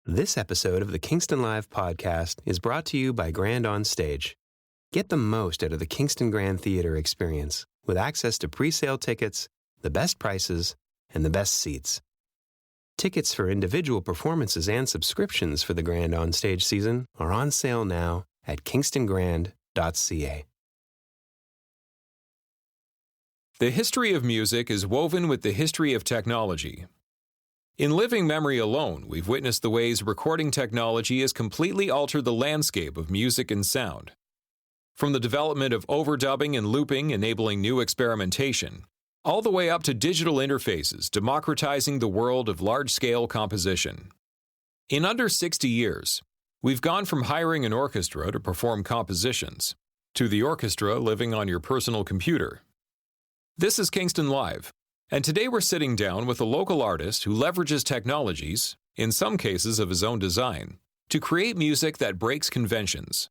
This episode of the Kingston Live podcast is brought to you by Grand On Stage. Get the most out of the Kingston Grand Theatre experience with access to pre-sale tickets, the best prices, and the best seats. Tickets for individual performances and subscriptions for the Grand On Stage season are on sale now at kingstongrand.ca. The history of music is woven with the history of technology. In living memory alone, we've witnessed the ways recording technology has completely altered the landscape of music and sound. From the development of overdubbing and looping enabling new experimentation, all the way up to digital interfaces democratizing the world of large-scale composition. In under 60 years, we've gone from hiring an orchestra to perform compositions, to the orchestra living on your personal computer. This is Kingston Live. And today we're sitting down with a local artist who leverages technologies, in some cases of his own design, to create music that breaks conventions.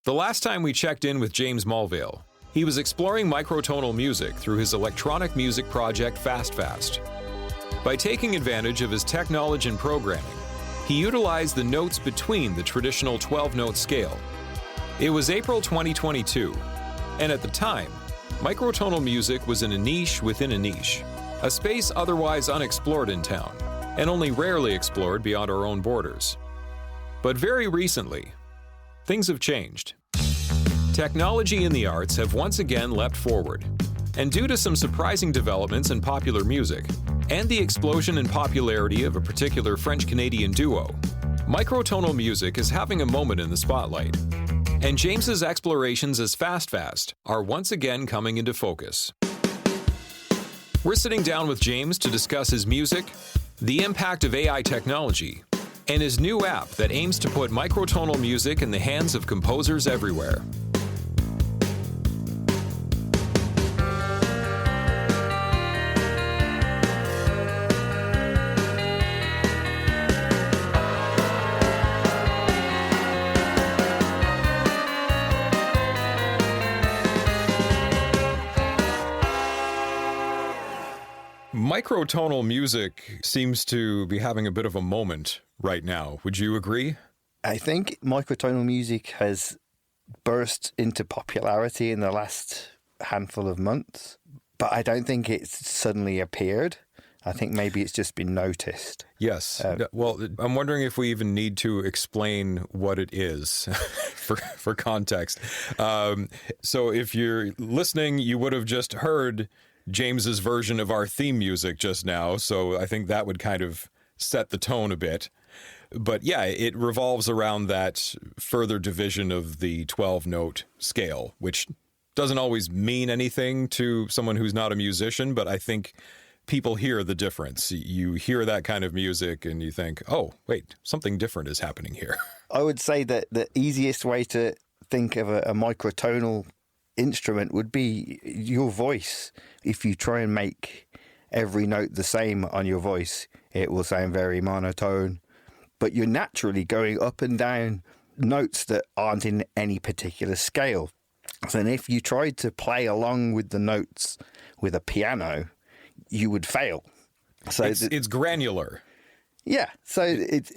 The last time we checked in with James Mulvale, he was exploring microtonal music through his electronic music project FASTFAST. By taking advantage of his tech knowledge and programming, he utilized the notes between the traditional 12-note scale. It was April 2022, and at the time, microtonal music was in a niche within a niche, a space otherwise unexplored in town, and only rarely explored beyond our own borders. But very recently, things have changed. Technology in the arts have once again leapt forward, and due to some surprising developments in popular music, and the explosion in popularity of a particular French-Canadian duo, microtonal music is having a moment in the spotlight. And James's explorations as FASTFAST are once again coming into focus. We're sitting down with James to discuss his music, the impact of AI technology, and his new app that aims to put microtonal music in the hands of composers everywhere. Microtonal music seems to be having a bit of a moment right now. Would you agree? I think microtonal music has burst into popularity in the last handful of months, but I don't think it's suddenly appeared. I think maybe it's just been noticed. Yes. Well, I'm wondering if we even need to explain what it is for context. So if you're listening, you would have just heard James's version of our theme music just now, so I think that would kind of set the tone a bit. But yeah, it revolves around that further division of the 12-note scale, which doesn't always mean anything to someone who's not a musician, but I think people hear the difference. You hear that kind of music and you think, oh, wait, something different is happening here. I would say that the easiest way to think of a microtonal instrument would be your voice. If you try and make every note the same on your voice, it will sound very monotone. But you're naturally going up and down notes that aren't in any particular scale. So then if you tried to play along with the notes with a piano, you would fail. So it's granular. Yeah. So it's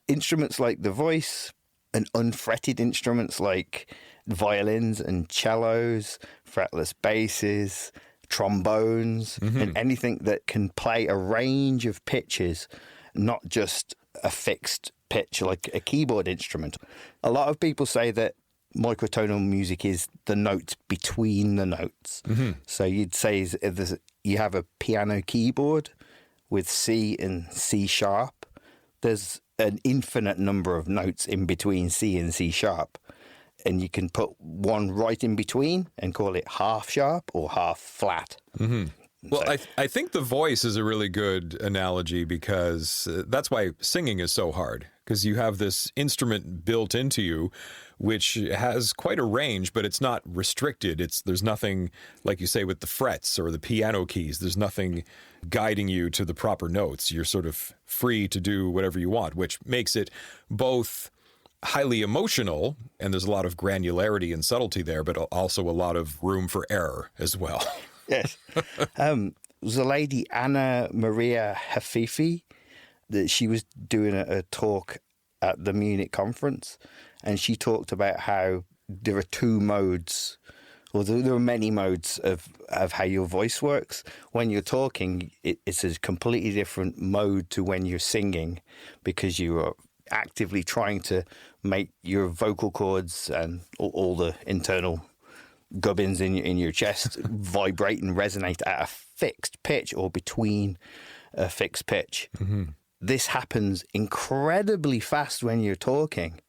instruments like the voice and unfretted instruments like violins and cellos, fretless basses, trombones, and anything that can play a range of pitches, not just a fixed pitch like a keyboard instrument. A lot of people say that microtonal music is the notes between the notes. So you'd say you have a piano keyboard with C and C sharp. There's an infinite number of notes in between C and C sharp. And you can put one right in between and call it half sharp or half flat. Well, I think the voice is a really good analogy because that's why singing is so hard, because you have this instrument built into you which has quite a range, but it's not restricted. There's nothing, like you say, with the frets or the piano keys. There's nothing guiding you to the proper notes. You're sort of free to do whatever you want, which makes it both highly emotional, and there's a lot of granularity and subtlety there, but also a lot of room for error as well. Yes. There's a lady, Anna Maria Hefele, that she was doing a talk at the Munich conference, and she talked about how there are two modes, or there are many modes of how your voice works. When you're talking, it's a completely different mode to when you're singing, because you are actively trying to make your vocal cords and all the internal gubbins in your chest vibrate and resonate at a fixed pitch or between a fixed pitch. Mm-hmm. This happens incredibly fast when you're talking.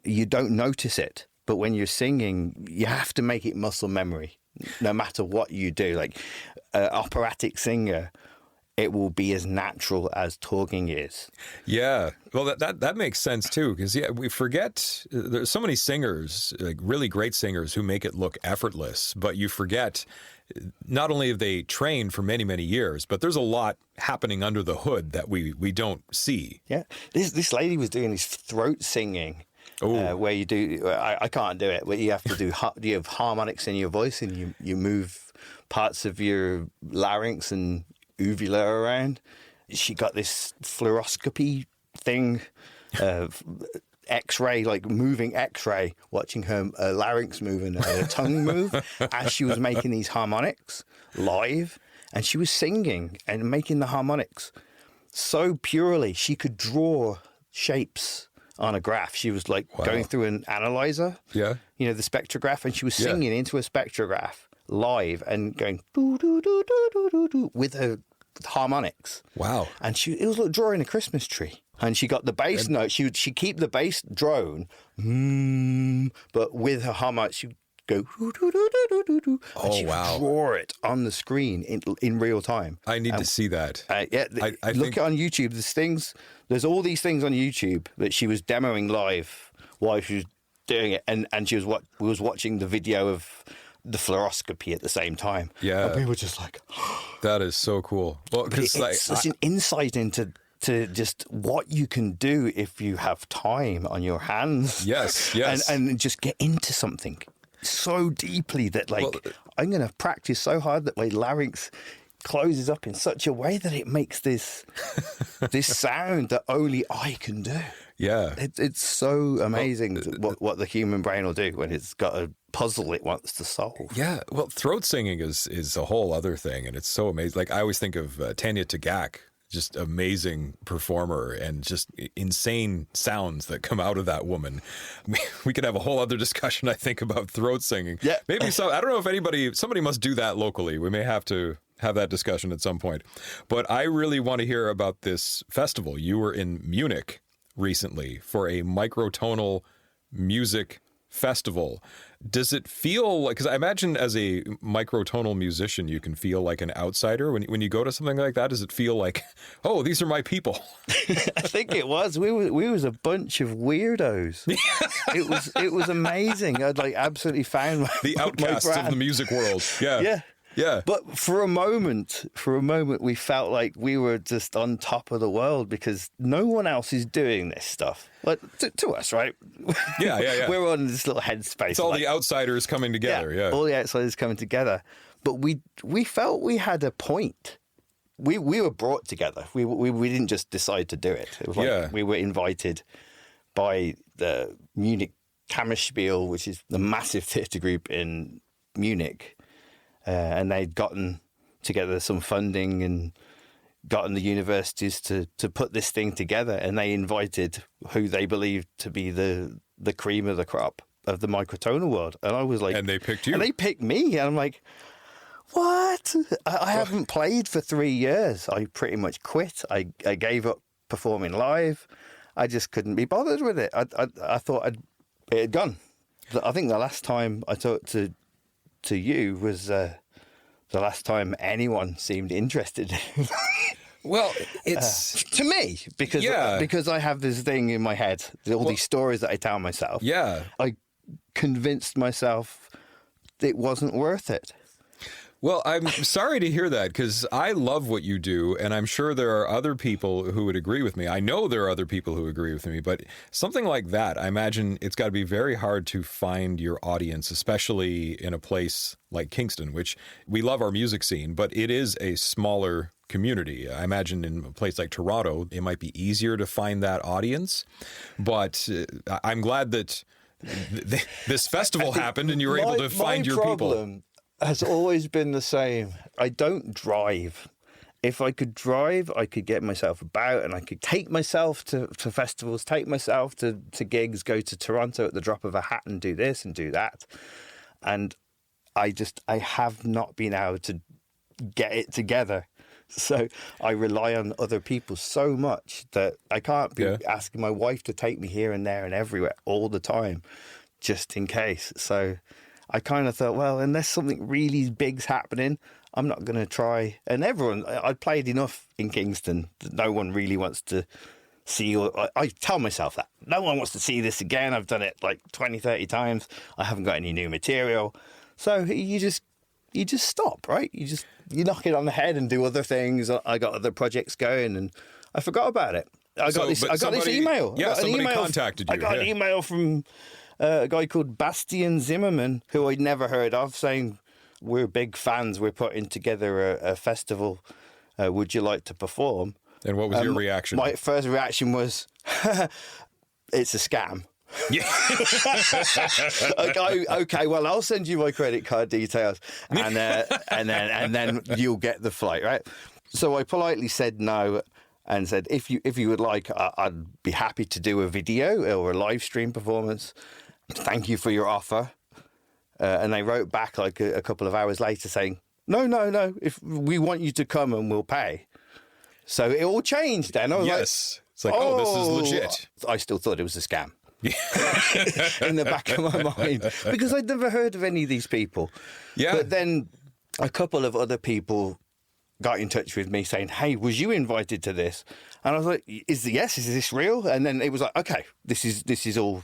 You don't notice it, but when you're singing, you have to make it muscle memory, no matter what you do. Like an operatic singer, it will be as natural as talking is. Yeah. Well, that makes sense too, because we forget there's so many singers, like really great singers, who make it look effortless, but you forget not only have they trained for many, many years, but there's a lot happening under the hood that we don't see. Yeah. This lady was doing this throat singing. Where you do, I can't do it, but you have to do, you have harmonics in your voice, and you move parts of your larynx and uvula around. She got this fluoroscopy thing, X-ray, like moving X-ray, watching her larynx move and her tongue move as she was making these harmonics live. And she was singing and making the harmonics so purely she could draw shapes on a graph. She was like going through an analyzer, the spectrograph, and she was singing into a spectrograph live and going doo, doo, doo, doo, doo, doo, doo, with her harmonics. Wow. And it was like drawing a Christmas tree. And she got the bass note. She'd keep the bass drone, but with her harmonics, she'd go doo, doo, doo, doo, doo, doo, and she would draw it on the screen in real time. I need to see that. I look on YouTube. There's all these things on YouTube that she was demoing live while she was doing it, and she was watching the video of the fluoroscopy at the same time. Yeah, and we were just like, that is so cool. Well, it's like such an insight into just what you can do if you have time on your hands. Yes, and just get into something so deeply that I'm going to practice so hard that my larynx closes up in such a way that it makes this sound that only I can do. Yeah. It's so amazing what the human brain will do when it's got a puzzle it wants to solve. Yeah. Well, throat singing is a whole other thing, and it's so amazing. Like I always think of Tanya Tagaq, just amazing performer and just insane sounds that come out of that woman. We could have a whole other discussion, I think, about throat singing. Yeah. Maybe so. I don't know if somebody must do that locally. We may have to have that discussion at some point. But I really want to hear about this festival. You were in Munich recently for a microtonal music festival. Does it feel like, because I imagine as a microtonal musician, you can feel like an outsider when you go to something like that? Does it feel like, oh, these are my people? I think it was. We was a bunch of weirdos. It was amazing. I'd absolutely found the outcasts of the music world. Yeah. Yeah. Yeah. But for a moment, we felt like we were just on top of the world because no one else is doing this stuff. Like to us, right? Yeah. We're on this little headspace. It's all the outsiders coming together. Yeah. All the outsiders coming together. But we felt we had a point. We were brought together. We didn't just decide to do it. It was like we were invited by the Munich Kammerspiel, which is the massive theatre group in Munich. And they'd gotten together some funding and gotten the universities to put this thing together. And they invited who they believed to be the cream of the crop of the microtonal world. And I was like... And they picked you. And they picked me. And I'm like, what? I haven't played for 3 years. I pretty much quit. I gave up performing live. I just couldn't be bothered with it. I thought it had gone. I think the last time I talked to you was the last time anyone seemed interested. Well, it's to me because I have this thing in my head, all these stories that I tell myself. Yeah, I convinced myself it wasn't worth it. Well, I'm sorry to hear that, because I love what you do, and I'm sure there are other people who would agree with me. I know there are other people who agree with me, but something like that, I imagine it's got to be very hard to find your audience, especially in a place like Kingston, which we love our music scene, but it is a smaller community. I imagine in a place like Toronto, it might be easier to find that audience, but I'm glad that this festival happened and you were able to find your people. Has always been the same. I don't drive. If I could drive, I could get myself about and I could take myself to festivals, take myself to gigs, go to Toronto at the drop of a hat and do this and do that. And I have not been able to get it together. So I rely on other people so much that I can't be asking my wife to take me here and there and everywhere all the time, just in case. So I kind of thought, well, unless something really big's happening, I'm not going to try. And I played enough in Kingston that no one really wants to see. I tell myself that. No one wants to see this again. I've done it like 20, 30 times. I haven't got any new material. So you just stop, right? You knock it on the head and do other things. I got other projects going and I forgot about it. I got this email. Yeah, somebody contacted you. I got an email from a guy called Bastian Zimmerman, who I'd never heard of, saying, we're big fans. We're putting together a festival. Would you like to perform? And what was your reaction? My first reaction was, it's a scam. Yeah. Okay, well, I'll send you my credit card details and then you'll get the flight, right? So I politely said no and said, if you would like, I'd be happy to do a video or a live stream performance. Thank you for your offer. And they wrote back like a couple of hours later saying, no, if we want you to come and we'll pay. So it all changed then. I was yes. It's like, this is legit. I still thought it was a scam. In the back of my mind, because I'd never heard of any of these people. Yeah. But then a couple of other people got in touch with me saying, hey, was you invited to this? And I was like, is this real? And then it was like, okay, this is all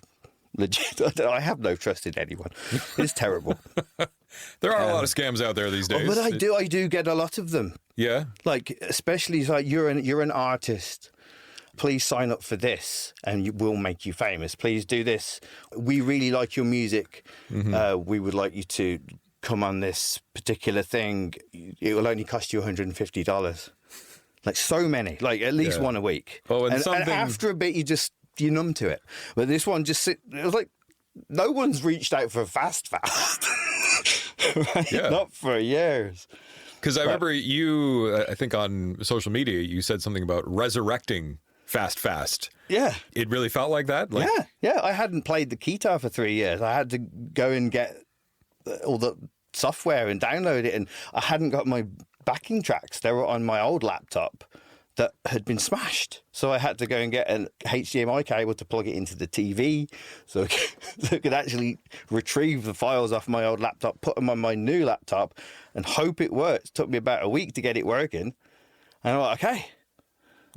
legit. I have no trust in anyone. It's terrible. There are a lot of scams out there these days. But I do get a lot of them. Yeah. Like, especially like you're an artist. Please sign up for this and we'll make you famous. Please do this. We really like your music. Mm-hmm. We would like you to come on this particular thing. It will only cost you $150. Like so many, like at least one a week. Oh, and after a bit, you're numb to it. But this one it was like, no one's reached out for FASTFAST. Right? Yeah. Not for years. Because I remember you, I think on social media, you said something about resurrecting FASTFAST. Yeah. It really felt like that? Yeah. I hadn't played the guitar for 3 years. I had to go and get all the software and download it. And I hadn't got my backing tracks. They were on my old laptop that had been smashed. So I had to go and get an HDMI cable to plug it into the TV so I could actually retrieve the files off my old laptop, put them on my new laptop and hope it worked. It took me about a week to get it working. And I'm like, okay.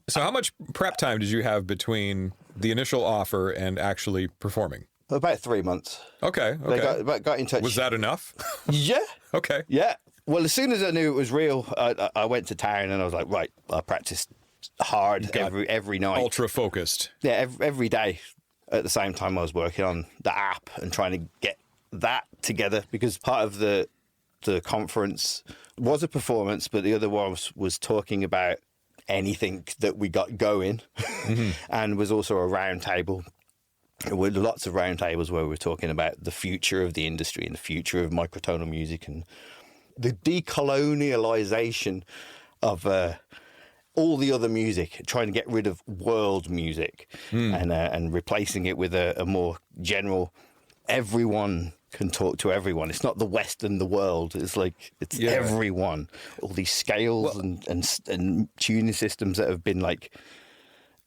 So how much prep time did you have between the initial offer and actually performing? About 3 months. Okay. They got in touch. Was that enough? Yeah. Okay. Yeah. Well, as soon as I knew it was real, I went to town and I was like, right, I practiced hard every night. Ultra focused. Yeah, every day. At the same time, I was working on the app and trying to get that together because part of the conference was a performance, but the other one was talking about anything that we got going and was also a round table. There were lots of round tables where we were talking about the future of the industry and the future of microtonal music and the decolonization of all the other music, trying to get rid of world music and replacing it with a more general, everyone can talk to everyone. It's not the West and the world. It's like, it's everyone. All these scales and tuning systems that have been like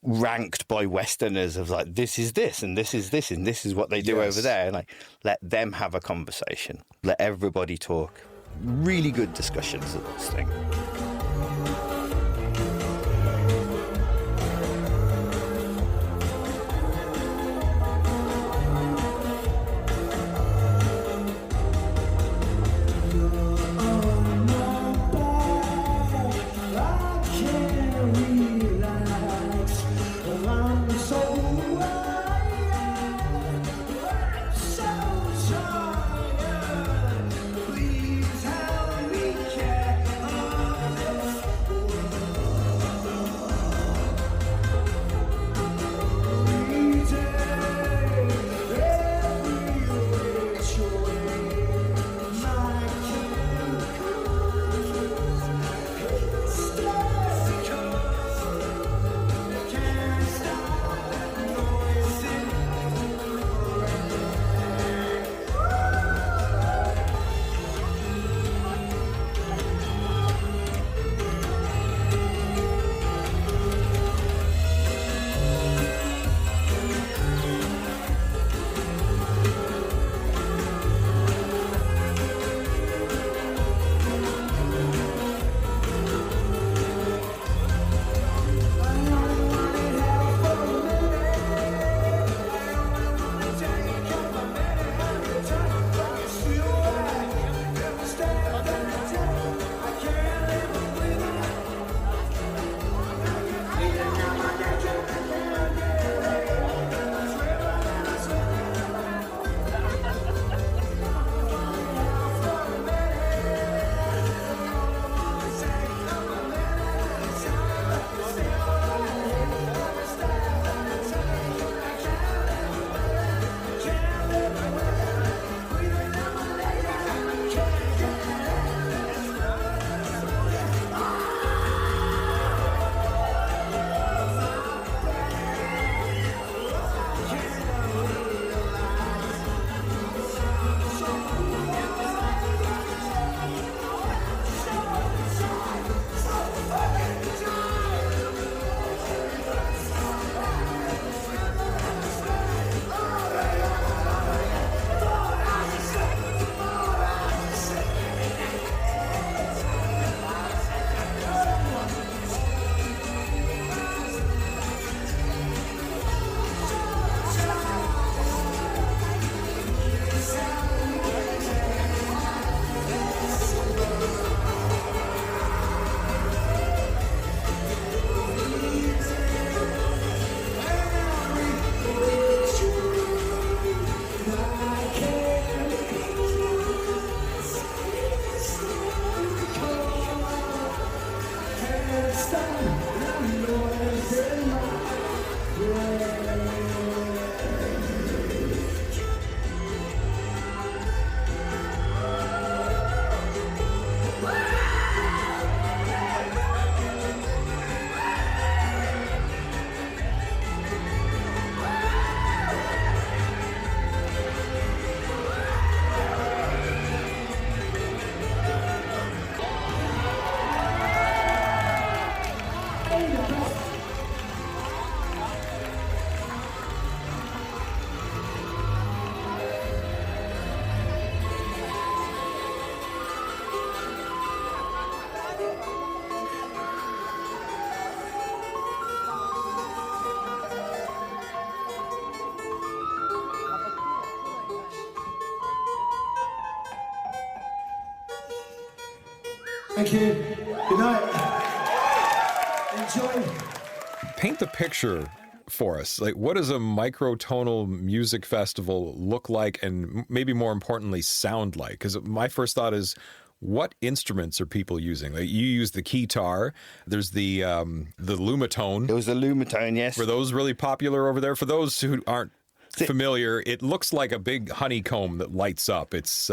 ranked by Westerners of like, this is this and this is this and this is what they do over there. And like, let them have a conversation. Let everybody talk. Really good discussions of this thing. Thank you. Good night. Enjoy. Paint the picture for us. Like, what does a microtonal music festival look like, and maybe more importantly, sound like? Because my first thought is, what instruments are people using? Like, you use the keytar. There's the lumatone. It was the lumatone, yes. Were those really popular over there? For those who aren't familiar, it looks like a big honeycomb that lights up. It's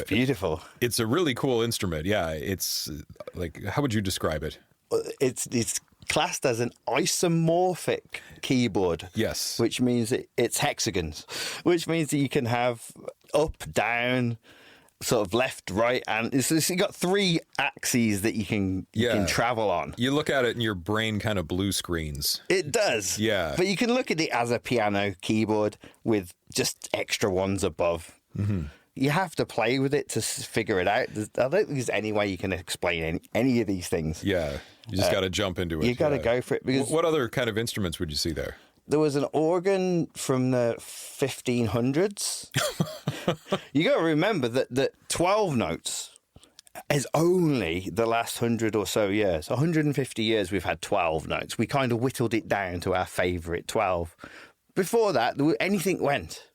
beautiful. It's a really cool instrument. Yeah, it's like, how would you describe it? It's classed as an isomorphic keyboard. Yes. Which means it's hexagons, which means that you can have up, down, sort of left, right, and it's got three axes that you can travel on. You look at it and your brain kind of blue screens. It does. Yeah. But you can look at it as a piano keyboard with just extra ones above. Mm-hmm. You have to play with it to figure it out. I don't think there's any way you can explain any of these things. Yeah. You just got to jump into it. You got to go for it. Because what other kind of instruments would you see there? There was an organ from the 1500s. You got to remember that 12 notes is only the last 100 or so years. 150 years we've had 12 notes. We kind of whittled it down to our favourite 12. Before that, anything went.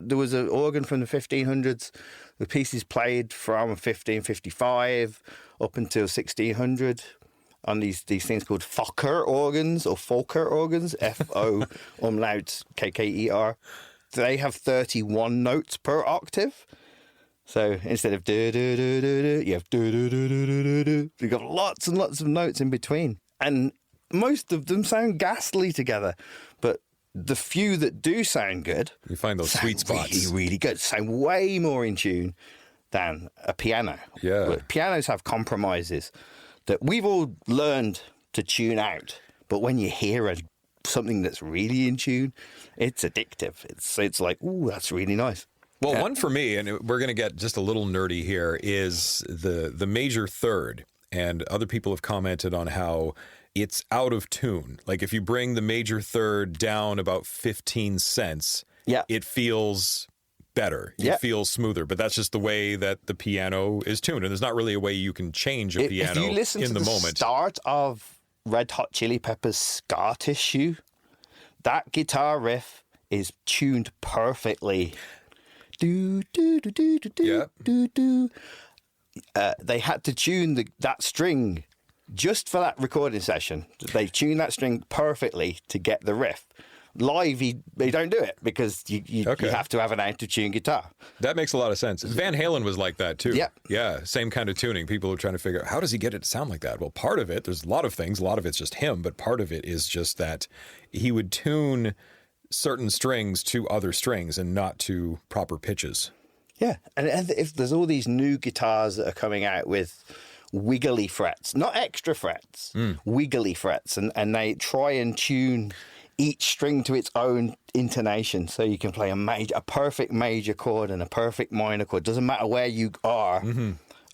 There was an organ from the 1500s. The pieces played from 1555 up until 1600 on these things called Fokker organs or Folker organs, F-O umlaut K-K-E-R. They have 31 notes per octave. So instead of do-do-do-do-do, you have do-do-do-do-do-do. You've got lots and lots of notes in between. And most of them sound ghastly together. But the few that do sound good, you find those sweet spots. Really, really good. Sound way more in tune than a piano. Yeah. But pianos have compromises that we've all learned to tune out. But when you hear something that's really in tune, it's addictive. It's like, ooh, that's really nice. Well, one for me, and we're going to get just a little nerdy here, is the major third. And other people have commented on how it's out of tune. Like, if you bring the major third down about 15 cents, it feels better. It feels smoother. But that's just the way that the piano is tuned. And there's not really a way you can change a piano in the moment. If you listen to the start of Red Hot Chili Peppers' Scar Tissue, that guitar riff is tuned perfectly. Do, do, do, do, do, do, do. They had to tune that string just for that recording session. They tuned that string perfectly to get the riff. Live, they don't do it because you have to have an out-of-tune guitar. That makes a lot of sense. Van Halen was like that too. Yeah. Yeah, same kind of tuning. People are trying to figure out, how does he get it to sound like that? Well, part of it, there's a lot of things. A lot of it's just him, but part of it is just that he would tune certain strings to other strings and not to proper pitches. Yeah, and if there's all these new guitars that are coming out with wiggly frets, not extra frets, wiggly frets, and they try and tune each string to its own intonation, so you can play a perfect major chord and a perfect minor chord. Doesn't matter where you are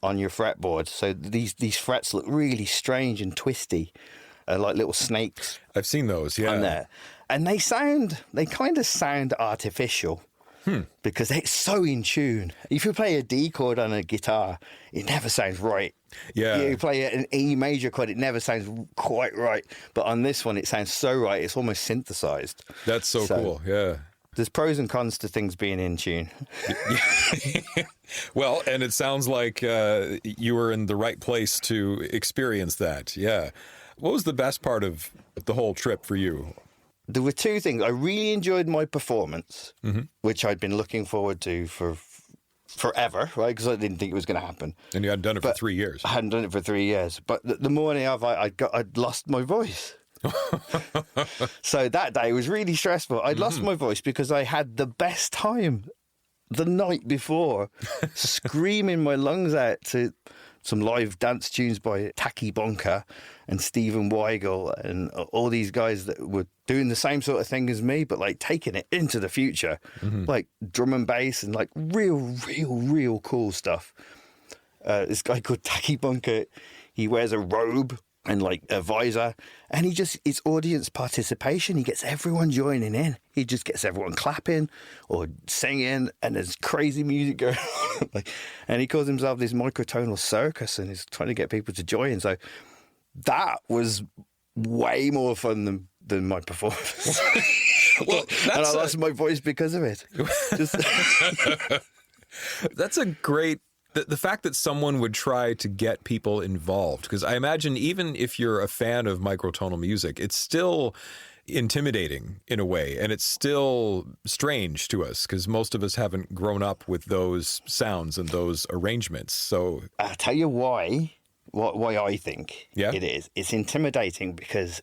on your fretboard. So these frets look really strange and twisty, like little snakes. I've seen those, yeah. On there. And they kind of sound artificial. Because it's so in tune. If you play a D chord on a guitar, it never sounds right. Yeah. You play an E major chord, it never sounds quite right. But on this one, it sounds so right, it's almost synthesized. That's so cool, yeah. There's pros and cons to things being in tune. Well, and it sounds like you were in the right place to experience that, yeah. What was the best part of the whole trip for you? There were two things. I really enjoyed my performance, which I'd been looking forward to for forever, right? Because I didn't think it was going to happen. And you hadn't done it for 3 years. I hadn't done it for 3 years. But the morning of, I'd lost my voice. So that day was really stressful. I'd lost my voice because I had the best time the night before, screaming my lungs out to some live dance tunes by Taki Bonka and Stephen Weigel and all these guys that were doing the same sort of thing as me, but like taking it into the future, like drum and bass and like real cool stuff. This guy called Taki Bonka, he wears a robe and like advisor, and it's audience participation. He gets everyone joining in. He just gets everyone clapping or singing, and there's crazy music going on. And he calls himself this microtonal circus, and he's trying to get people to join. So that was way more fun than my performance. Well, and I lost my voice because of it. That's a great... The fact that someone would try to get people involved, because I imagine even if you're a fan of microtonal music, it's still intimidating in a way, and it's still strange to us because most of us haven't grown up with those sounds and those arrangements. So I'll tell you why I think it is. It's intimidating because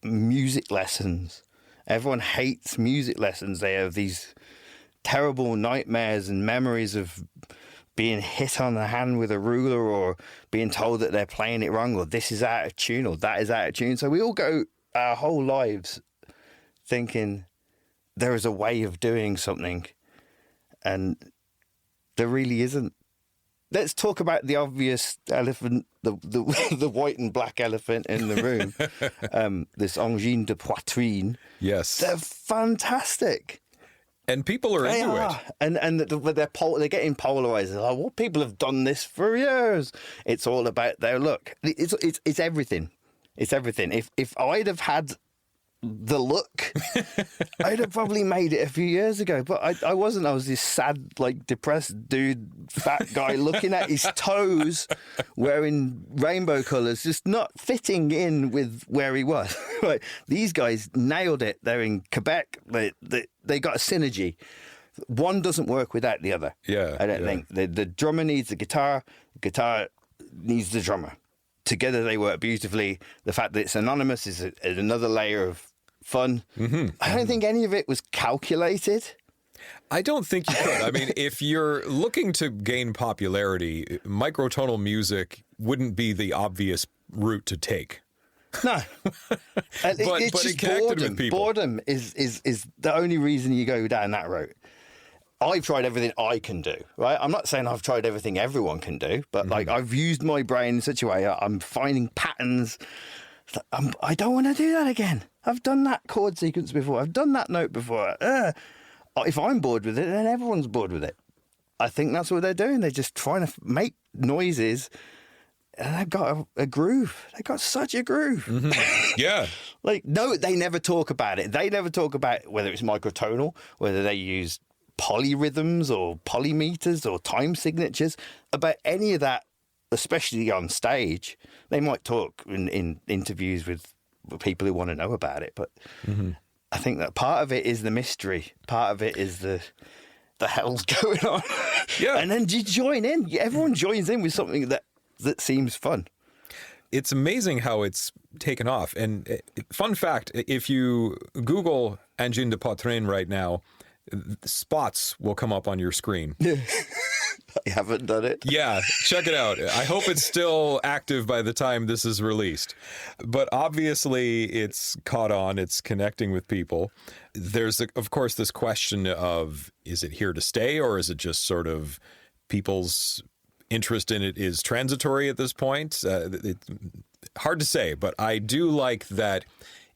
music lessons, everyone hates music lessons. They have these terrible nightmares and memories of being hit on the hand with a ruler, or being told that they're playing it wrong, or this is out of tune, or that is out of tune. So we all go our whole lives thinking there is a way of doing something, and there really isn't. Let's talk about the obvious elephant, the white and black elephant in the room. This Angine de Poitrine. Yes. They're fantastic. And people are into it. And they're getting polarized. They're like, well, people have done this for years. It's all about their look. It's everything. It's everything. If I'd have had the look, I'd have probably made it a few years ago. But I wasn't. I was this sad, like, depressed dude, fat guy looking at his toes, wearing rainbow colours, just not fitting in with where he was. Right? These guys nailed it. They're in Quebec. They got a synergy. One doesn't work without the other. Yeah, I don't think. The drummer needs the guitar needs the drummer. Together they work beautifully. The fact that it's anonymous is another layer of fun. Mm-hmm. I don't think any of it was calculated. I don't think you could. I mean, if you're looking to gain popularity, microtonal music wouldn't be the obvious route to take. No. It's just boredom is the only reason you go down that route. I've tried everything I can do, right? I'm not saying I've tried everything everyone can do, but like I've used my brain in such a way I'm finding patterns. I don't want to do that again. I've done that chord sequence before. I've done that note before. If I'm bored with it, then everyone's bored with it. I think that's what they're doing. They're just trying to make noises. And they've got a groove. They've got such a groove. Mm-hmm. Yeah. Like, no, they never talk about it. They never talk about whether it's microtonal, whether they use polyrhythms or polymeters or time signatures, about any of that, especially on stage. They might talk in interviews with people who want to know about it, but I think that part of it is the mystery. Part of it is the hell's going on. Yeah. And then you join in. Everyone joins in with something that seems fun. It's amazing how it's taken off. And fun fact, if you Google Angine de Poitrine right now, spots will come up on your screen. I haven't done it. Yeah, check it out. I hope it's still active by the time this is released. But obviously it's caught on. It's connecting with people. There's, of course, this question of, is it here to stay, or is it just sort of people's interest in it is transitory at this point? It's hard to say, but I do like that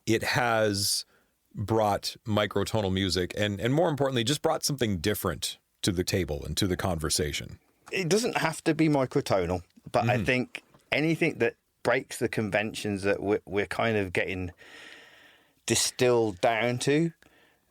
it has brought microtonal music and more importantly, just brought something different to the table and to the conversation. It doesn't have to be microtonal, but I think anything that breaks the conventions that we're kind of getting distilled down to.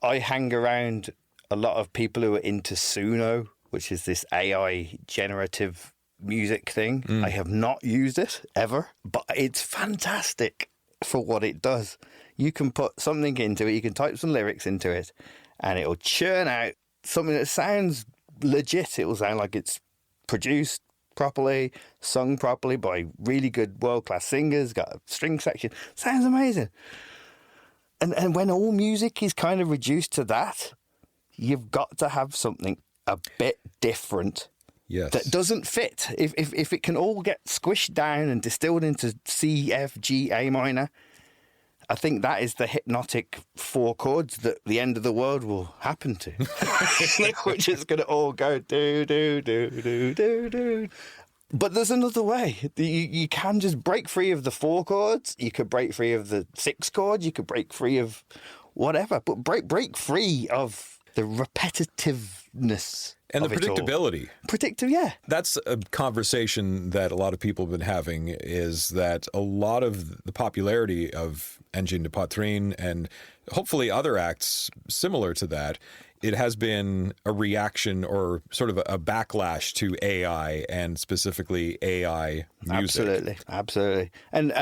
I hang around a lot of people who are into Suno, which is this AI generative music thing. I have not used it ever, but it's fantastic for what it does. You can put something into it, you can type some lyrics into it, and it'll churn out something that sounds legit. It will sound like it's produced properly, sung properly by really good world-class singers, got a string section. Sounds amazing. And when all music is kind of reduced to that, you've got to have something a bit different. Yes. That doesn't fit. If it can all get squished down and distilled into C, F, G, A minor, I think that is the hypnotic 4 chords that the end of the world will happen to. Which is going to all go do, do, do, do, do, do. But there's another way. You can just break free of the 4 chords. You could break free of the 6 chords. You could break free of whatever. But break free of the repetitiveness and the predictability. Predictive, yeah. That's a conversation that a lot of people have been having, is that a lot of the popularity of Angine de Poitrine and hopefully other acts similar to that, it has been a reaction or sort of a backlash to AI and specifically AI music. Absolutely. And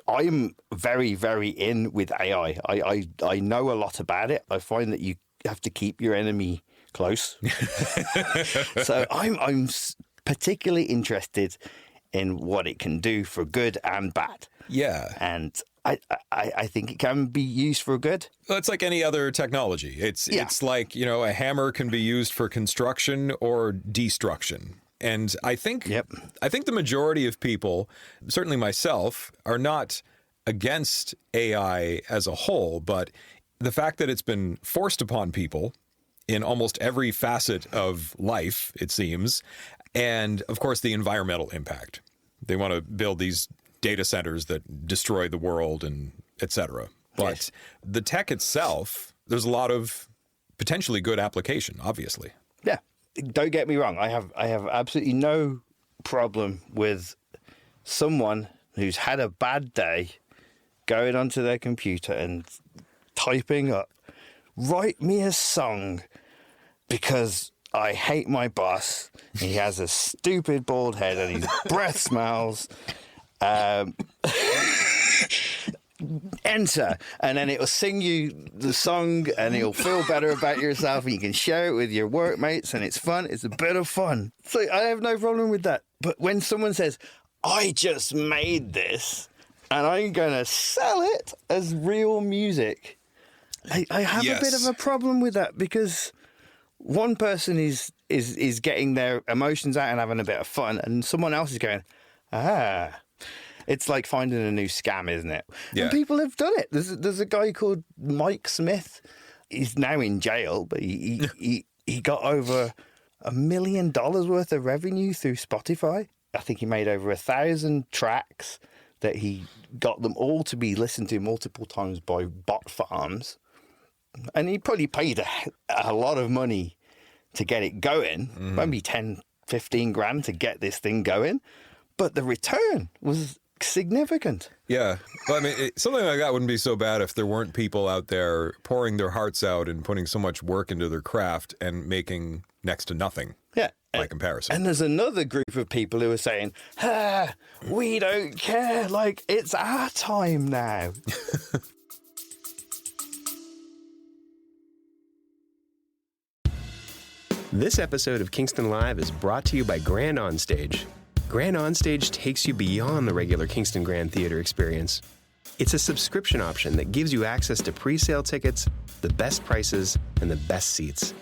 I'm very, very in with AI. I know a lot about it. I find that you have to keep your enemy close. So I'm particularly interested in what it can do for good and bad. Yeah. And I think it can be used for good. Well, it's like any other technology. It's like, a hammer can be used for construction or destruction. And I think the majority of people, certainly myself, are not against AI as a whole, but the fact that it's been forced upon people in almost every facet of life, it seems, and of course the environmental impact. They want to build these data centers that destroy the world and et cetera. But the tech itself, there's a lot of potentially good application, obviously. Yeah. Don't get me wrong. I have absolutely no problem with someone who's had a bad day going onto their computer and typing up, write me a song because I hate my boss. He has a stupid bald head and his breath smells. Enter, and then it'll sing you the song and you'll feel better about yourself and you can share it with your workmates and it's fun. It's a bit of fun. So I have no problem with that. But when someone says, I just made this and I'm going to sell it as real music, I have a bit of a problem with that, because one person is getting their emotions out and having a bit of fun, and someone else is going, it's like finding a new scam, isn't it? Yeah. And people have done it. There's a guy called Mike Smith. He's now in jail, but he got over $1 million worth of revenue through Spotify. I think he made over 1,000 tracks that he got them all to be listened to multiple times by bot farms. And he probably paid a lot of money to get it going, maybe 10, 15 grand to get this thing going. But the return was significant. Yeah. Well, I mean, something like that wouldn't be so bad if there weren't people out there pouring their hearts out and putting so much work into their craft and making next to nothing. Yeah. By comparison. And there's another group of people who are saying, we don't care. Like, it's our time now. This episode of Kingston Live is brought to you by Grand On Stage. Grand On Stage takes you beyond the regular Kingston Grand Theatre experience. It's a subscription option that gives you access to pre-sale tickets, the best prices, and the best seats.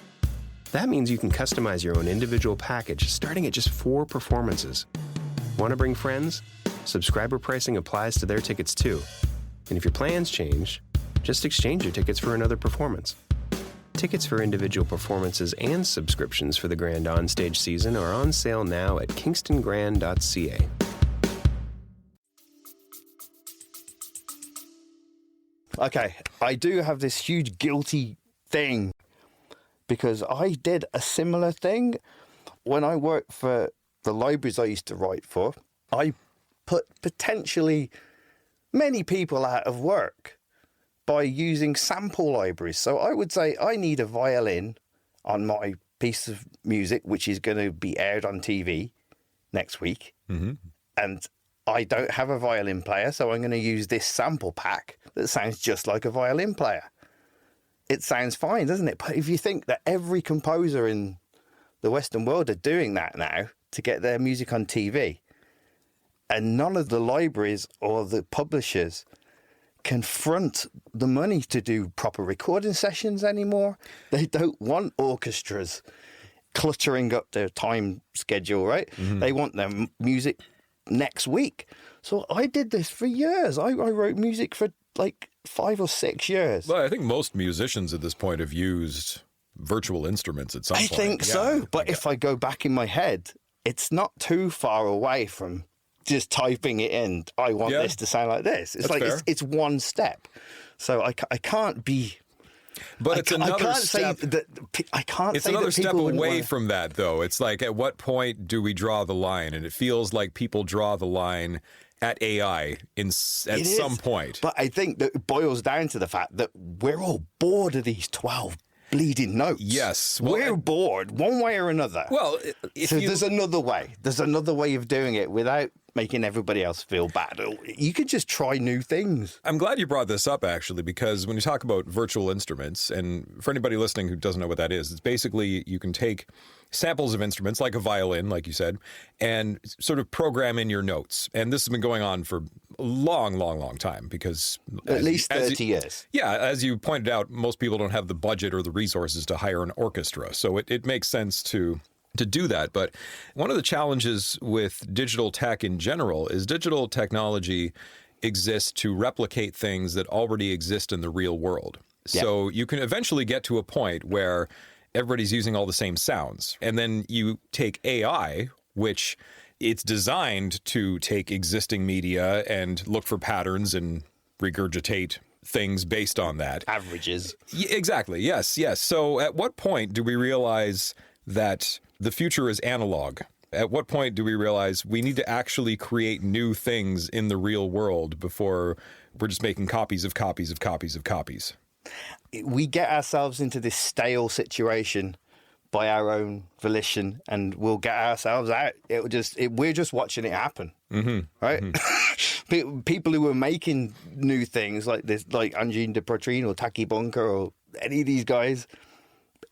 That means you can customize your own individual package starting at just 4 performances. Want to bring friends? Subscriber pricing applies to their tickets too. And if your plans change, just exchange your tickets for another performance. Tickets for individual performances and subscriptions for the Grand On Stage season are on sale now at kingstongrand.ca. Okay, I do have this huge guilty thing because I did a similar thing when I worked for the libraries I used to write for. I put potentially many people out of work by using sample libraries. So I would say I need a violin on my piece of music, which is going to be aired on TV next week. Mm-hmm. And I don't have a violin player, so I'm going to use this sample pack that sounds just like a violin player. It sounds fine, doesn't it? But if you think that every composer in the Western world are doing that now to get their music on TV, and none of the libraries or the publishers can front the money to do proper recording sessions anymore. They don't want orchestras cluttering up their time schedule, right? Mm-hmm. They want their music next week. So I did this for years. I wrote music for like 5 or 6 years. Well, I think most musicians at this point have used virtual instruments at some point. I think so. But if I go back in my head it's not too far away from just typing it in. I want this to sound like this. It's it's one step. So I can't be. But it's another step. It's another step away from that, though. It's like, at what point do we draw the line? And it feels like people draw the line at AI at some point. But I think that it boils down to the fact that we're all bored of these 12 bleeding notes. Yes. Well, we're bored one way or another. Well, there's another way. There's another way of doing it without making everybody else feel bad. You could just try new things. I'm glad you brought this up, actually, because when you talk about virtual instruments, and for anybody listening who doesn't know what that is, it's basically you can take samples of instruments, like a violin, like you said, and sort of program in your notes. And this has been going on for a long, long, long time, because at least 30 years. Yeah, as you pointed out, most people don't have the budget or the resources to hire an orchestra. So it makes sense to do that. But one of the challenges with digital tech in general is digital technology exists to replicate things that already exist in the real world. Yeah. So you can eventually get to a point where everybody's using all the same sounds. And then you take AI, which it's designed to take existing media and look for patterns and regurgitate things based on that. Averages. Exactly. Yes. So at what point do we realize that the future is analog? At what point do we realize we need to actually create new things in the real world before we're just making copies of copies of copies of copies? We get ourselves into this stale situation by our own volition, and we'll get ourselves out. We're just watching it happen, right? Mm-hmm. People who are making new things like this, like Angine de Poitrine or Taki Bunker or any of these guys,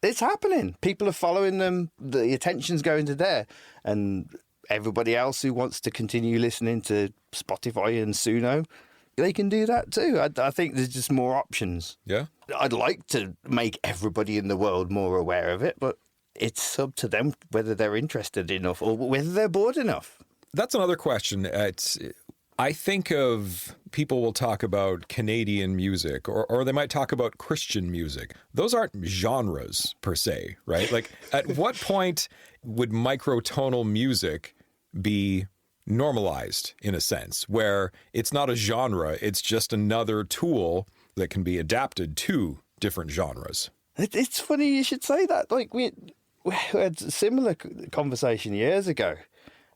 it's happening. People are following them. The attention's going to there. And everybody else who wants to continue listening to Spotify and Suno, they can do that too. I think there's just more options. Yeah. I'd like to make everybody in the world more aware of it, but it's up to them whether they're interested enough or whether they're bored enough. That's another question. I think of people will talk about Canadian music or they might talk about Christian music. Those aren't genres per se, right? Like, at what point would microtonal music be normalized in a sense where it's not a genre, it's just another tool that can be adapted to different genres? It's funny you should say that. Like, we had a similar conversation years ago,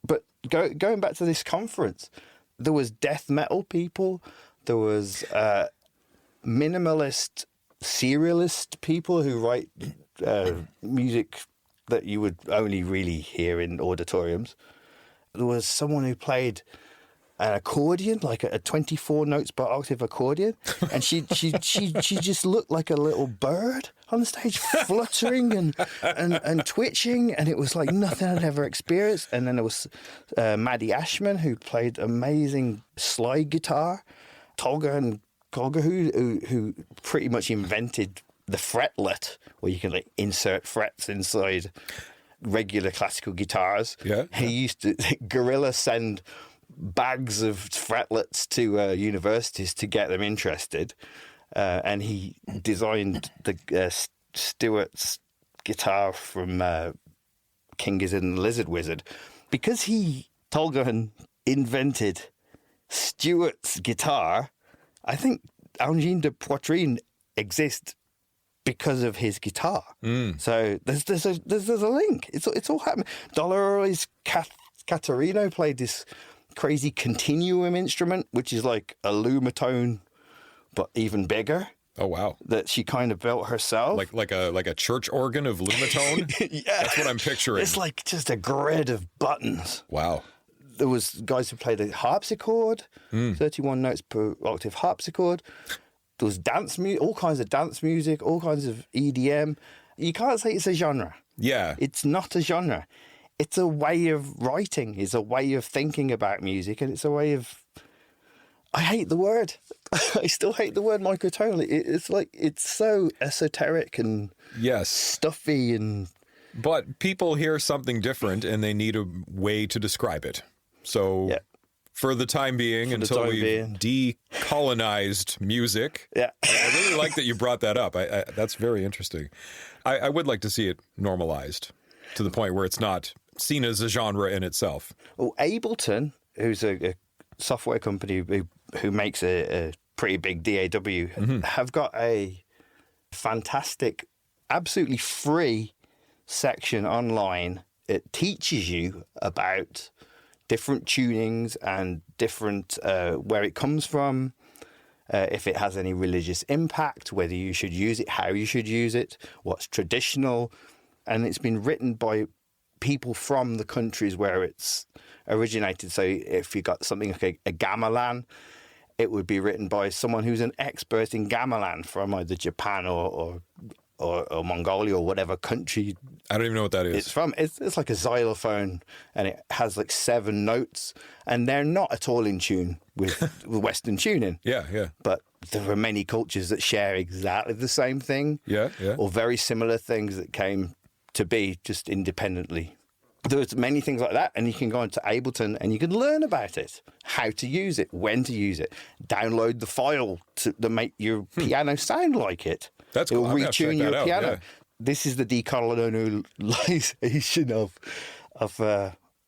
but going back to this conference, there was death metal people, there was minimalist, serialist people who write music that you would only really hear in auditoriums. There was someone who played an accordion, like a 24 notes per octave accordion, and she just looked like a little bird on the stage, fluttering and twitching, and it was like nothing I'd ever experienced. And then there was Maddie Ashman, who played amazing slide guitar, Tolga and Kolga, who pretty much invented the fretlet, where you can like insert frets inside regular classical guitars. Yeah. He used to guerrilla send bags of fretlets to universities to get them interested, and he designed the Stewart's guitar from King Gizzard and the Lizard Wizard. Because Tolga invented Stewart's guitar, I think Angine de Poitrine exists because of his guitar. So there's a link. It's all happening. Dolores Catarino played this crazy continuum instrument, which is like a lumitone, but even bigger. Oh wow! That she kind of built herself, like a church organ of lumitone. Yeah, that's what I'm picturing. It's like just a grid of buttons. Wow. There was guys who played a harpsichord, 31 notes per octave harpsichord. There was dance music, all kinds of dance music, all kinds of EDM. You can't say it's a genre. Yeah, it's not a genre. It's a way of writing. It's a way of thinking about music, and it's a way of. I hate the word. I still hate the word microtonal. It's like it's so esoteric and stuffy and. But people hear something different, and they need a way to describe it. So, for the time being, until we've decolonized music, I really like that you brought that up. That's very interesting. I would like to see it normalized to the point where it's not seen as a genre in itself. Well, Ableton, who's a software company who makes a pretty big DAW, have got a fantastic, absolutely free section online. It teaches you about different tunings and different where it comes from, if it has any religious impact, whether you should use it, how you should use it, what's traditional. And it's been written by people from the countries where it's originated. So if you got something like a gamelan, it would be written by someone who's an expert in gamelan from either Japan or Mongolia or whatever country. I don't even know what that is. It's from. It's like a xylophone, and it has like 7 notes, and they're not at all in tune with Western tuning. Yeah. But there are many cultures that share exactly the same thing. Yeah. Or very similar things that came to be just independently. There's many things like that, and you can go into Ableton and you can learn about it, how to use it, when to use it, download the file to make your piano sound like it. That's cool. It'll retune your piano. Yeah. This is the decolonization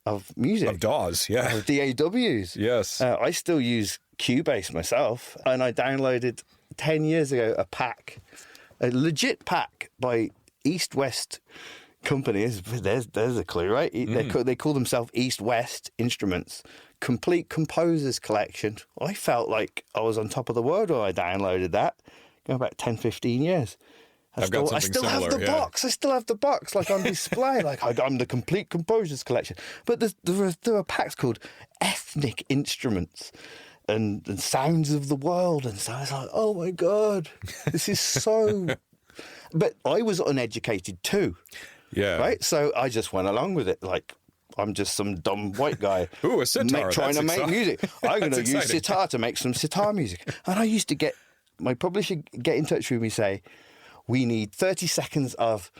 of music. Of DAWs, yeah. Of DAWs. Yes. I still use Cubase myself, and I downloaded 10 years ago a legit pack by East West companies. There's a clue, right? They call themselves East West Instruments. Complete Composers Collection. I felt like I was on top of the world when I downloaded that. Going back 10, 15 years. I still have the box. I still have the box, like on display. Like I'm the Complete Composers Collection. But there are packs called Ethnic Instruments and Sounds of the World. And so I was like, oh my God, this is so... But I was uneducated too. Yeah. Right? So I just went along with it. Like, I'm just some dumb white guy Ooh, a sitar. trying to make music. I'm going to use sitar to make some sitar music. And I used to get... My publisher get in touch with me, say, we need 30 seconds of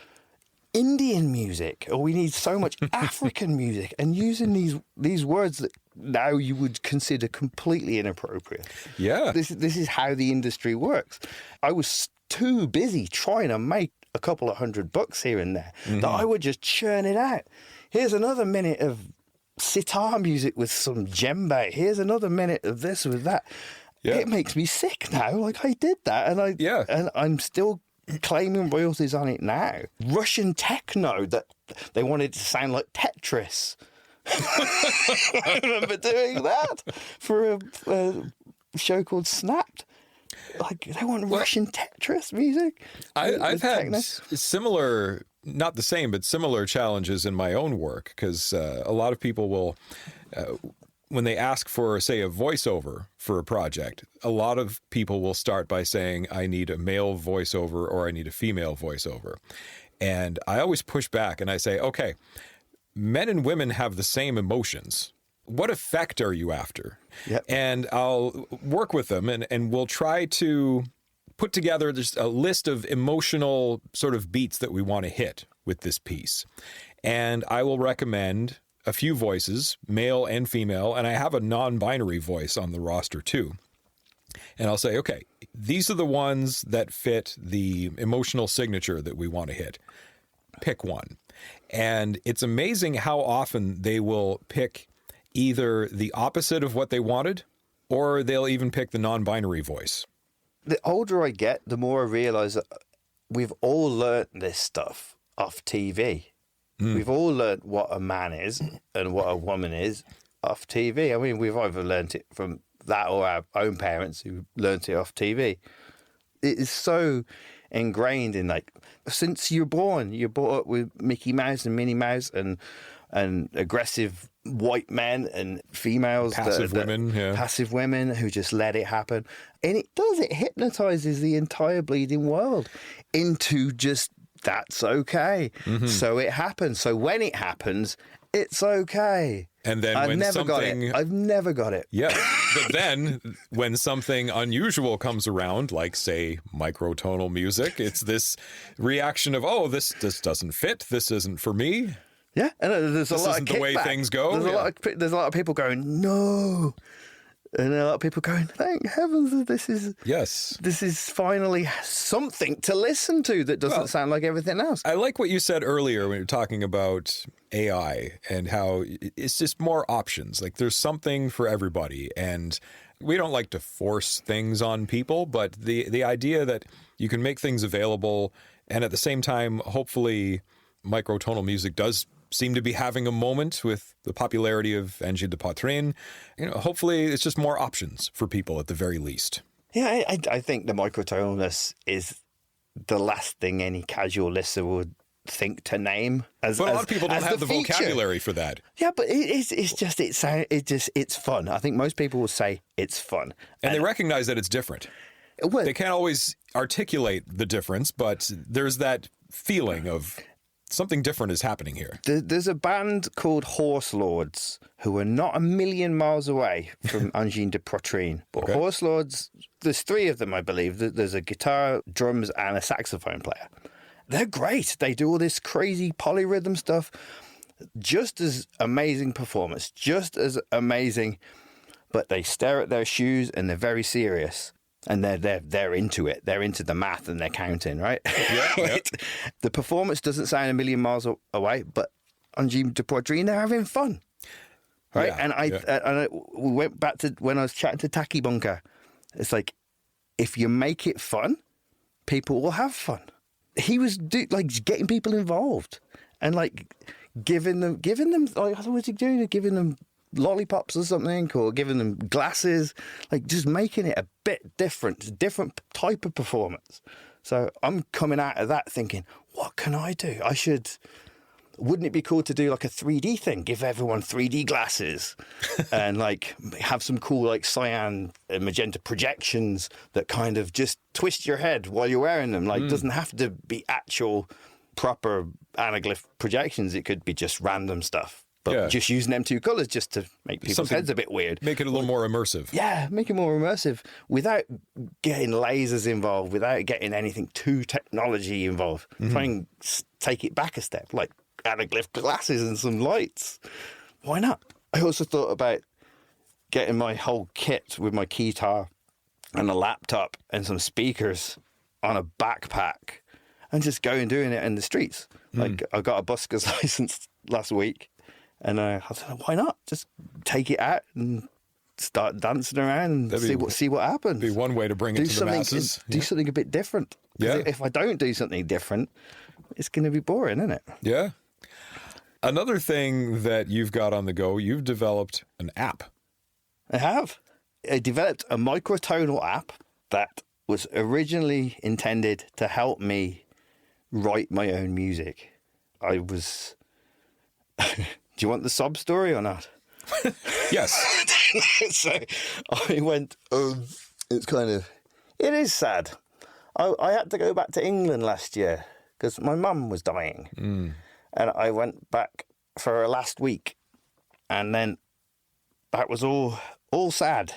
Indian music, or we need so much African music, and using these words that now you would consider completely inappropriate. Yeah. This is how the industry works. I was too busy trying to make a couple of $100 here and there that I would just churn it out. Here's another minute of sitar music with some djembe. Here's another minute of this with that. Yeah. It makes me sick now. Like, I did that, and I'm still claiming royalties on it now. Russian techno that they wanted to sound like Tetris. I remember doing that for a show called Snapped. Like, they want Russian Tetris music. I've had similar, not the same, but similar challenges in my own work, because a lot of people will... when they ask for, say, a voiceover for a project, a lot of people will start by saying, I need a male voiceover or I need a female voiceover. And I always push back and I say, okay, men and women have the same emotions. What effect are you after? Yep. And I'll work with them and we'll try to put together just a list of emotional sort of beats that we want to hit with this piece. And I will recommend a few voices, male and female, and I have a non-binary voice on the roster too. And I'll say, okay, these are the ones that fit the emotional signature that we want to hit. Pick one. And it's amazing how often they will pick either the opposite of what they wanted, or they'll even pick the non-binary voice. The older I get, the more I realize that we've all learned this stuff off TV. We've all learnt what a man is and what a woman is off TV. I mean, we've either learnt it from that or our own parents who learnt it off TV. It is so ingrained in, like, since you're brought up with Mickey Mouse and Minnie Mouse and aggressive white men and females. Passive women who just let it happen. And it hypnotizes the entire bleeding world into just... That's okay. So it happens. So when it happens, it's okay. And then I've never got it. Yeah. But then when something unusual comes around, like, say, microtonal music, it's this reaction of, oh, this doesn't fit. This isn't for me. Yeah. And there's a lot of kickback. The way things go. There's a lot of people going, no. And a lot of people going, thank heavens that this is finally something to listen to that doesn't sound like everything else. I like what you said earlier when you were talking about AI and how it's just more options. Like there's something for everybody. And we don't like to force things on people, but the idea that you can make things available and at the same time, hopefully microtonal music does seem to be having a moment with the popularity of Angine de Poitrine. Hopefully it's just more options for people at the very least. Yeah, I think the microtonalness is the last thing any casual listener would think to name. But a lot of people don't have the vocabulary for that. Yeah, but it's fun. I think most people will say it's fun. And they recognize that it's different. Well, they can't always articulate the difference, but there's that feeling of something different is happening here. There's a band called Horse Lords who are not a million miles away from Angine de Poitrine. But okay. Horse Lords, there's three of them, I believe. There's a guitar, drums, and a saxophone player. They're great. They do all this crazy polyrhythm stuff. Just as amazing performance, just as amazing. But they stare at their shoes and they're very serious. And they're into it. They're into the math and they're counting, right? Yeah, right? Yep. The performance doesn't sound a million miles away, but Angine de Poitrine, they're having fun, right? Yeah, and I went back to when I was chatting to Taki Bunker. It's like, if you make it fun, people will have fun. He was getting people involved and like giving them like, what was he doing? Giving them lollipops or something, or giving them glasses, like just making it a bit different type of performance. So I'm coming out of that thinking, what can I do? Wouldn't it be cool to do like a 3D thing? Give everyone 3D glasses and like have some cool like cyan and magenta projections that kind of just twist your head while you're wearing them. Like doesn't have to be actual proper anaglyph projections. It could be just random stuff. But just using them two colours just to make people's heads a bit weird. Make it a little more immersive. Yeah, make it more immersive without getting lasers involved, without getting anything too technology involved. Try and take it back a step, like anaglyph glasses and some lights. Why not? I also thought about getting my whole kit with my guitar and a laptop and some speakers on a backpack and just go and doing it in the streets. Like I got a busker's license last week. And I thought, why not? Just take it out and start dancing around and see what happens. Be one way to bring it to the masses. Do something a bit different. Yeah. If I don't do something different, it's going to be boring, isn't it? Yeah. Another thing that you've got on the go, you've developed an app. I have. I developed a microtonal app that was originally intended to help me write my own music. I was... Do you want the sob story or not? Yes. So I went, it is sad. I had to go back to England last year because my mum was dying. And I went back for her last week. And then that was all sad.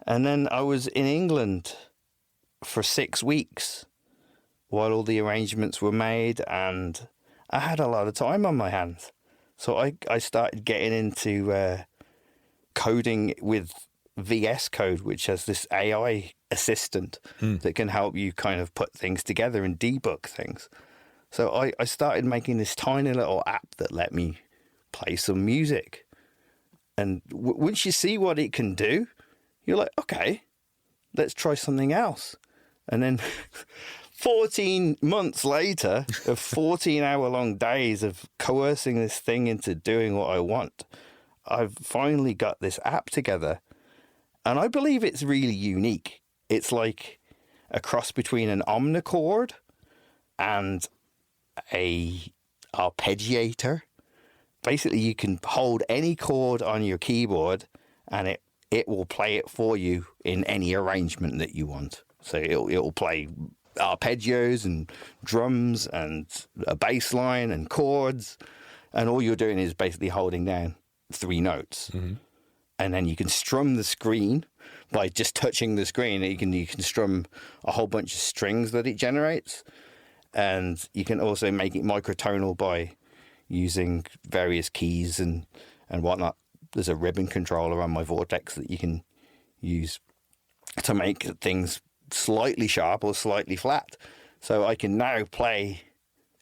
And then I was in England for 6 weeks while all the arrangements were made, and I had a lot of time on my hands. So I started getting into coding with VS Code, which has this AI assistant that can help you kind of put things together and debug things. So I started making this tiny little app that let me play some music. And once you see what it can do, you're like, okay, let's try something else. And then 14 months later of 14-hour-long days of coercing this thing into doing what I want, I've finally got this app together. And I believe it's really unique. It's like a cross between an omnichord and a arpeggiator. Basically, you can hold any chord on your keyboard and it will play it for you in any arrangement that you want. So it'll play arpeggios and drums and a bass line and chords, and all you're doing is basically holding down 3 notes. And then you can strum the screen by just touching the screen. You can strum a whole bunch of strings that it generates, and you can also make it microtonal by using various keys and whatnot. there's a ribbon controller on my Vortex that you can use to make things slightly sharp or slightly flat. So I can now play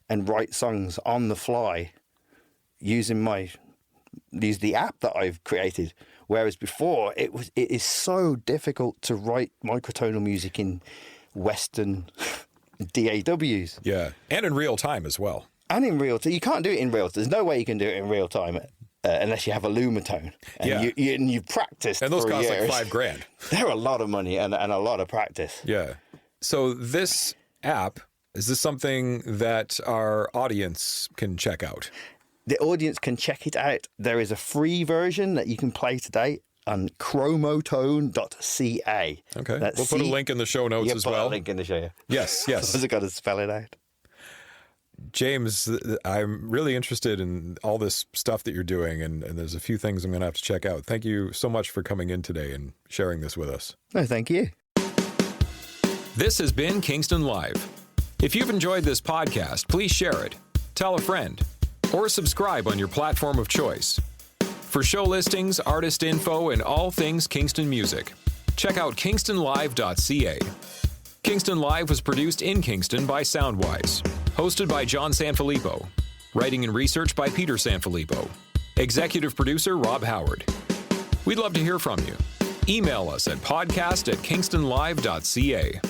and write songs on the fly using the app that I've created. Whereas before it is so difficult to write microtonal music in Western DAWs. Yeah, and in real time as well. And in real time, you can't do it in real time. There's no way you can do it in real time unless you have a Lumatone. And you practice. And those for cost years. like $5,000. They're a lot of money and a lot of practice. Yeah. So this app, is this something that our audience can check out? The audience can check it out. There is a free version that you can play today on chromotone.ca. Okay. We'll put a link in the show notes as well. Put a link in the show. Yes. I've got to spell it out. James, I'm really interested in all this stuff that you're doing, and there's a few things I'm going to have to check out. Thank you so much for coming in today and sharing this with us. No, thank you. This has been Kingston Live. If you've enjoyed this podcast, please share it, tell a friend, or subscribe on your platform of choice. For show listings, artist info, and all things Kingston music, check out kingstonlive.ca. Kingston Live was produced in Kingston by Soundwise, hosted by John Sanfilippo, writing and research by Peter Sanfilippo, executive producer Rob Howard. We'd love to hear from you. Email us at podcast@kingstonlive.ca.